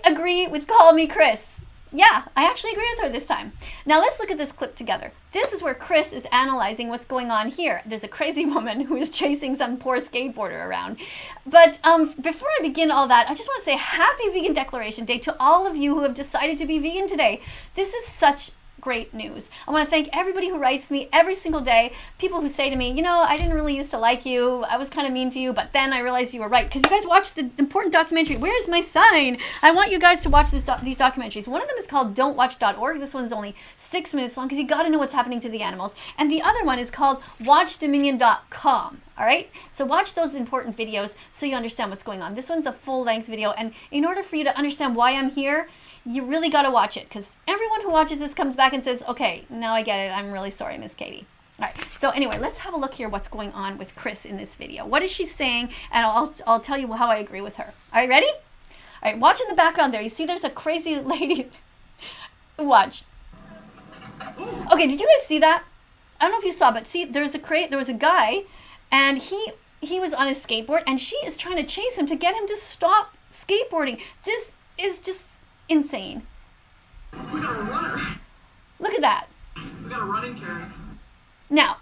agree with Call Me Chris. Yeah, I actually agree with her this time. Now let's look at this clip together. This is where Chris is analyzing what's going on here. There's a crazy woman who is chasing some poor skateboarder around. But before I begin all that, I just want to say happy Vegan Declaration Day to all of you who have decided to be vegan today. This is such great news. I want to thank everybody who writes me every single day. People who say to me, you know, I didn't really used to like you. I was kind of mean to you, but then I realized you were right. Because you guys watched the important documentary, Where's My Sign? I want you guys to watch these documentaries. One of them is called don'twatch.org. This one's only 6 minutes long because you got to know what's happening to the animals. And the other one is called watchdominion.com. All right, so watch those important videos so you understand what's going on. This one's a full-length video, and in order for you to understand why I'm here, you really got to watch it, because everyone who watches this comes back and says, okay, now I get it. I'm really sorry, Miss Katie. All right, so anyway, let's have a look here what's going on with Chris in this video. What is she saying? And I'll tell you how I agree with her. Are you ready? All right, watch in the background there. You see there's a crazy lady. Watch. Okay, did you guys see that? I don't know if you saw, but see, there was a guy, and he was on his skateboard, and she is trying to chase him to get him to stop skateboarding. This is just insane. We got a runner. Look at that. We got a running Karen. Now,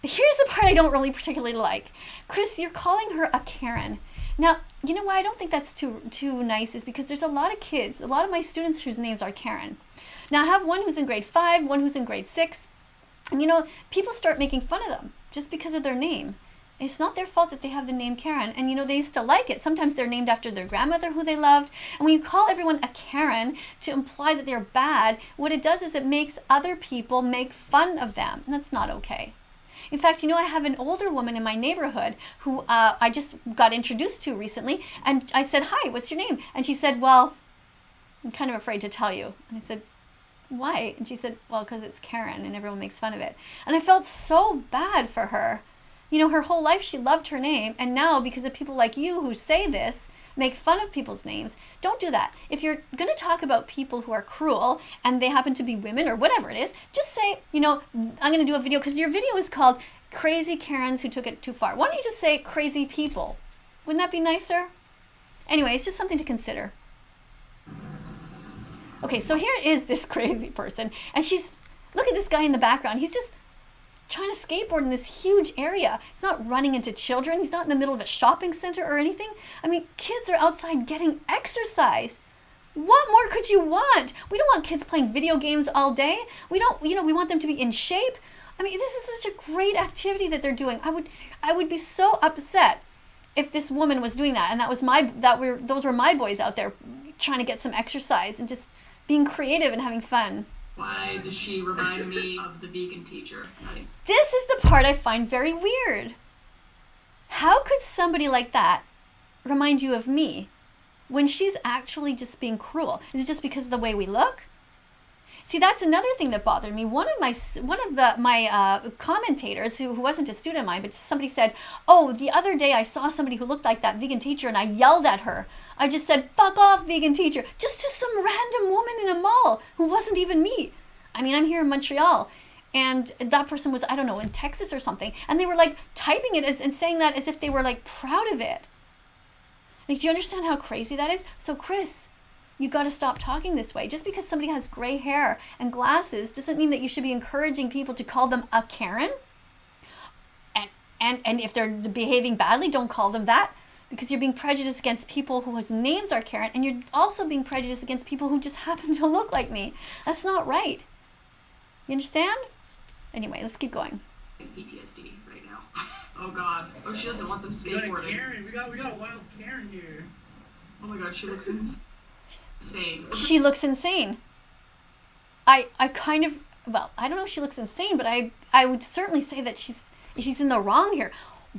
here's the part I don't really particularly like. Chris, you're calling her a Karen. Now, you know why I don't think that's too nice is because there's a lot of kids, a lot of my students whose names are Karen. Now, I have one who's in grade 5, one who's in grade 6. And you know, people start making fun of them just because of their name. It's not their fault that they have the name Karen. And you know, they used to like it. Sometimes they're named after their grandmother who they loved. And when you call everyone a Karen to imply that they're bad, what it does is it makes other people make fun of them. And that's not okay. In fact, you know, I have an older woman in my neighborhood who I just got introduced to recently. And I said, hi, what's your name? And she said, well, I'm kind of afraid to tell you. And I said, why? And she said, well, because it's Karen and everyone makes fun of it. And I felt so bad for her. You know, her whole life she loved her name, and now because of people like you who say this, make fun of people's names, don't do that. If you're going to talk about people who are cruel and they happen to be women or whatever it is, just say, you know, I'm going to do a video, because your video is called Crazy Karens Who Took It Too Far. Why don't you just say crazy people? Wouldn't that be nicer? Anyway, it's just something to consider. Okay, so here is this crazy person, and look at this guy in the background. He's just trying to skateboard in this huge area. He's not running into children. He's not in the middle of a shopping center or anything. I mean, kids are outside getting exercise. What more could you want? We don't want kids playing video games all day. We don't, you know, we want them to be in shape. I mean, this is such a great activity that they're doing. I would be so upset if this woman was doing that, and those were my boys out there trying to get some exercise and just being creative and having fun. Why does she remind me of the vegan teacher? This is the part I find very weird. How could somebody like that remind you of me when she's actually just being cruel? Is it just because of the way we look? See, that's another thing that bothered me. One of my commentators who wasn't a student of mine, but somebody said, oh, the other day I saw somebody who looked like that vegan teacher and I yelled at her. I just said, fuck off, vegan teacher. Just some random woman in a mall who wasn't even me. I mean, I'm here in Montreal, and that person was, I don't know, in Texas or something. And they were like typing it and saying that as if they were like proud of it. Like, do you understand how crazy that is? So Chris, you got to stop talking this way. Just because somebody has gray hair and glasses doesn't mean that you should be encouraging people to call them a Karen. And if they're behaving badly, don't call them that, because you're being prejudiced against people whose names are Karen, and you're also being prejudiced against people who just happen to look like me. That's not right. You understand? Anyway, let's keep going. PTSD right now. Oh God. Oh, she doesn't want them skateboarding. We got a Karen. We got a wild Karen here. Oh my God, she looks insane. She looks insane. I kind of, well, I don't know if she looks insane, but I would certainly say that she's in the wrong here.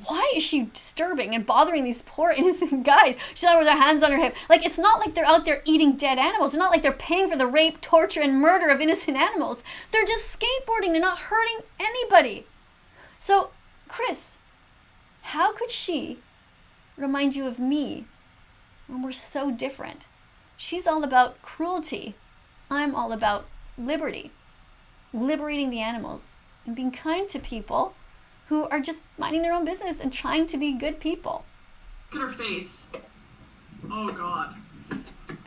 Why is she disturbing and bothering these poor innocent guys? She's out with her hands on her hip. Like, it's not like they're out there eating dead animals. It's not like they're paying for the rape, torture, and murder of innocent animals. They're just skateboarding. They're not hurting anybody. So, Chris, how could she remind you of me when we're so different? She's all about cruelty. I'm all about liberty. Liberating the animals and being kind to people who are just minding their own business and trying to be good people. Look at her face. Oh God.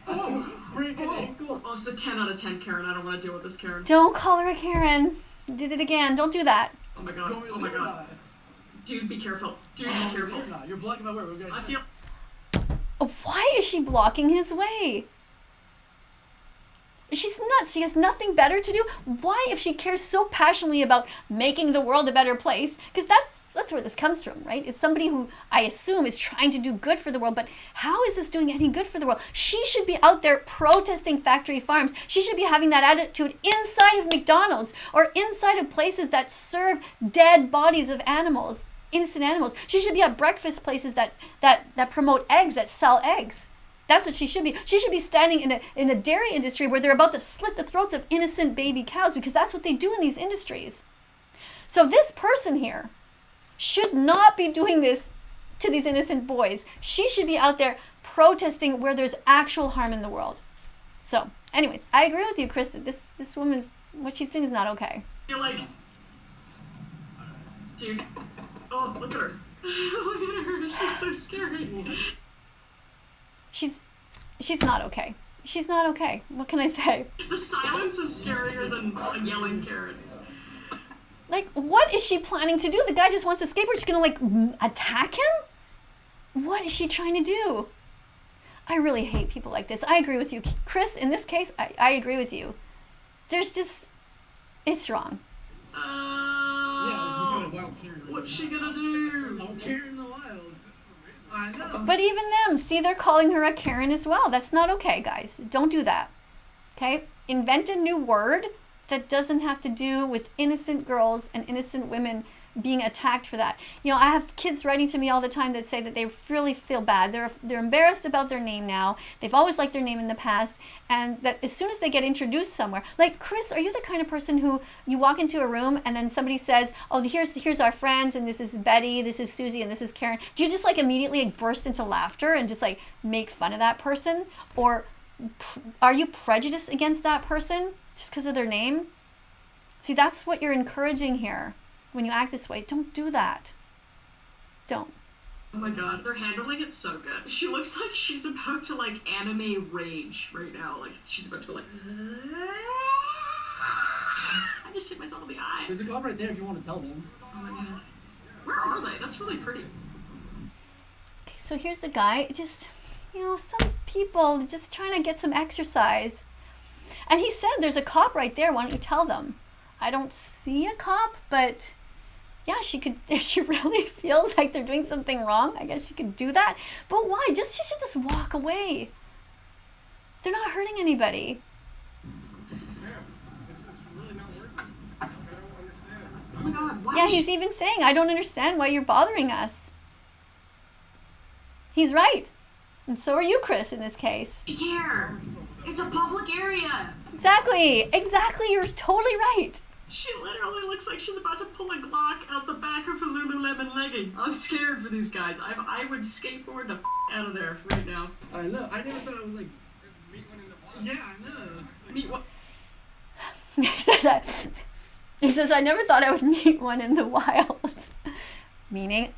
Oh. it's a 10 out of 10, Karen. I don't want to deal with this, Karen. Don't call her a Karen. You did it again. Don't do that. Oh my god. Oh my god. Dude, be careful. Dude, be careful. You're blocking my way. We're I feel... Why is she blocking his way? She's nuts. She has nothing better to do. Why, if she cares so passionately about making the world a better place, because that's where this comes from, right? It's somebody who I assume is trying to do good for the world, but how is this doing any good for the world? She should be out there protesting factory farms. She should be having that attitude inside of McDonald's or inside of places that serve dead bodies of animals, innocent animals. She should be at breakfast places that promote eggs, that sell eggs. That's what she should be. She should be standing in a dairy industry where they're about to slit the throats of innocent baby cows, because that's what they do in these industries. So this person here should not be doing this to these innocent boys. She should be out there protesting where there's actual harm in the world. So anyways, I agree with you, Chris, that this woman's, what she's doing is not okay. You're like... Dude. Oh, look at her. Look at her. She's so scary. She's not okay. She's not okay. What can I say? The silence is scarier than a yelling Karen. Like, what is she planning to do? The guy just wants a skateboard. She's gonna, like, attack him? What is she trying to do? I really hate people like this. I agree with you. Chris, in this case, I agree with you. There's just... It's wrong. What's she gonna do? I'm Karen in the wild. I know. But even them, see, they're calling her a Karen as well. That's not okay, guys. Don't do that. Okay? Invent a new word that doesn't have to do with innocent girls and innocent women being attacked for that. You know, I have kids writing to me all the time that say that they really feel bad. They're embarrassed about their name now. They've always liked their name in the past, and that as soon as they get introduced somewhere, like, Chris, are you the kind of person who you walk into a room and then somebody says, oh, here's our friends, and this is Betty, this is Susie, and this is Karen? Do you just, like, immediately, like, burst into laughter and just, like, make fun of that person? Or are you prejudiced against that person just because of their name? See, that's what you're encouraging here. When you act this way, don't do that. Don't. Oh my god, they're handling it so good. She looks like she's about to, like, anime rage right now. Like, she's about to go like... I just hit myself in the eye. There's a cop right there if you want to tell them. Oh my god. Where are they? That's really pretty. Okay, so here's the guy. Just, you know, some people just trying to get some exercise. And he said, there's a cop right there. Why don't you tell them? I don't see a cop, but... Yeah, she could, if she really feels like they're doing something wrong, I guess she could do that. But why? She should just walk away. They're not hurting anybody. Oh my god, why? Yeah, he's even saying, I don't understand why you're bothering us. He's right. And so are you, Chris, in this case. Here! It's a public area! Exactly. You're totally right. She literally looks like she's about to pull a Glock out the back of her Lululemon leggings. I'm scared for these guys. I would skateboard the out of there right now. I know. I never thought I was like meet one in the wild. Yeah, I know. Meet what? He says, I never thought I would meet one in the wild. Meaning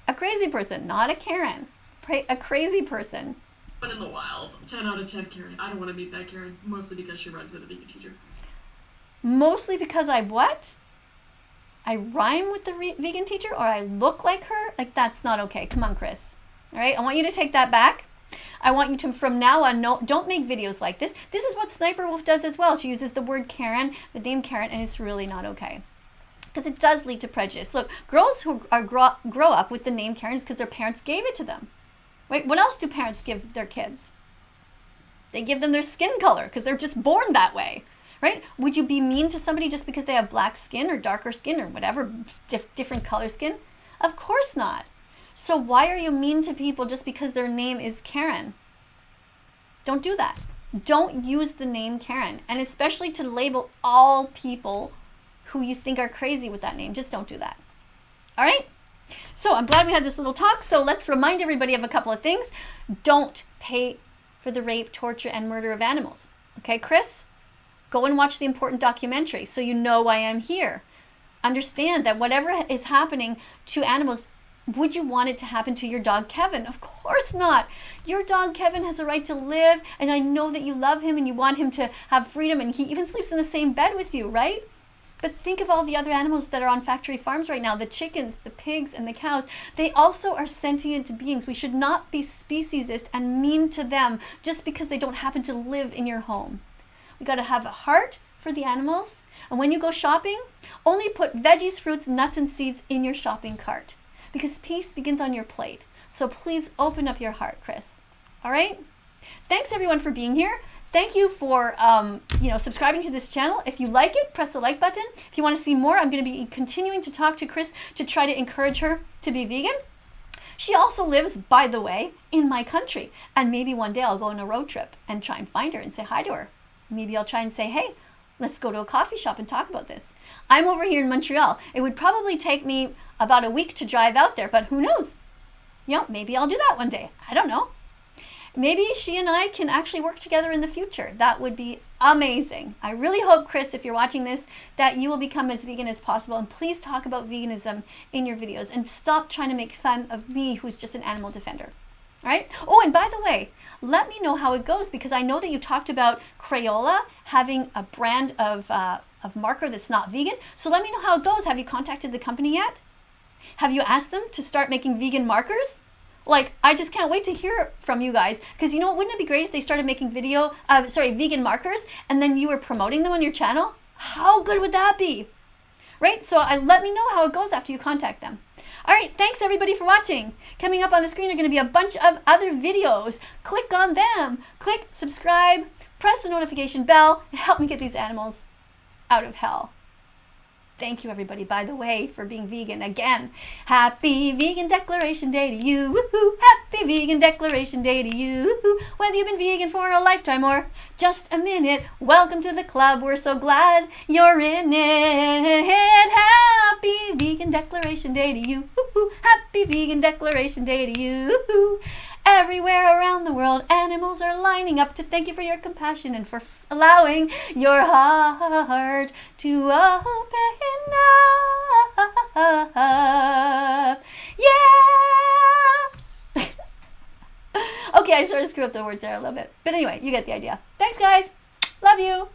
a crazy person, not a Karen. A crazy person. One in the wild. 10 out of 10 Karen. I don't want to meet that Karen. Mostly because she runs with a vegan teacher. Mostly because I what? I rhyme with the vegan teacher, or I look like her? Like, that's not okay. Come on, Chris. All right, I want you to take that back. I want you to, from now on, don't make videos like this. This is what Sniper Wolf does as well. She uses the word Karen, the name Karen, and it's really not okay. Because it does lead to prejudice. Look, girls who grow up with the name Karen is because their parents gave it to them. Right? What else do parents give their kids? They give them their skin color because they're just born that way. Right? Would you be mean to somebody just because they have black skin or darker skin or whatever, different color skin? Of course not. So why are you mean to people just because their name is Karen? Don't do that. Don't use the name Karen. And especially to label all people who you think are crazy with that name. Just don't do that. All right? So I'm glad we had this little talk. So let's remind everybody of a couple of things. Don't pay for the rape, torture, and murder of animals. Okay, Chris? Go and watch the important documentary so you know why I'm here. Understand that whatever is happening to animals would you want it to happen to your dog, Kevin? Of course not. Your dog, Kevin, has a right to live, and I know that you love him and you want him to have freedom, and he even sleeps in the same bed with you, right? But think of all the other animals that are on factory farms right now, the chickens, the pigs, and the cows. They also are sentient beings. We should not be speciesist and mean to them just because they don't happen to live in your home. We got to have a heart for the animals. And when you go shopping, only put veggies, fruits, nuts, and seeds in your shopping cart, because peace begins on your plate. So please open up your heart, Chris. All right? Thanks everyone for being here. Thank you for subscribing to this channel. If you like it, press the like button. If you want to see more, I'm going to be continuing to talk to Chris to try to encourage her to be vegan. She also lives, by the way, in my country. And maybe one day I'll go on a road trip and try and find her and say hi to her. Maybe I'll try and say, hey, let's go to a coffee shop and talk about this. I'm over here in Montreal. It would probably take me about a week to drive out there, but who knows? Maybe I'll do that one day. I don't know. Maybe she and I can actually work together in the future. That would be amazing. I really hope, Chris, if you're watching this, that you will become as vegan as possible. And please talk about veganism in your videos and stop trying to make fun of me, who's just an animal defender. All right? Oh, and by the way, let me know how it goes, because I know that you talked about Crayola having a brand of marker that's not vegan. So let me know how it goes. Have you contacted the company yet? Have you asked them to start making vegan markers? Like, I just can't wait to hear from you guys, because wouldn't it be great if they started making vegan markers, and then you were promoting them on your channel? How good would that be? Right? So let me know how it goes after you contact them. All right, thanks everybody for watching. Coming up on the screen are going to be a bunch of other videos. Click on them. Click subscribe, press the notification bell, and help me get these animals out of hell. Thank you, everybody, by the way, for being vegan again. Happy Vegan Declaration Day to you. Woo-hoo. Happy Vegan Declaration Day to you. Woo-hoo. Whether you've been vegan for a lifetime or just a minute, welcome to the club. We're so glad you're in it. Happy Vegan Declaration Day to you. Woo-hoo. Happy Vegan Declaration Day to you. Woo-hoo. Everywhere around the world, animals are lining up to thank you for your compassion and for allowing your heart to open up. Yeah! Okay, I sort of screwed up the words there a little bit. But anyway, you get the idea. Thanks, guys. Love you.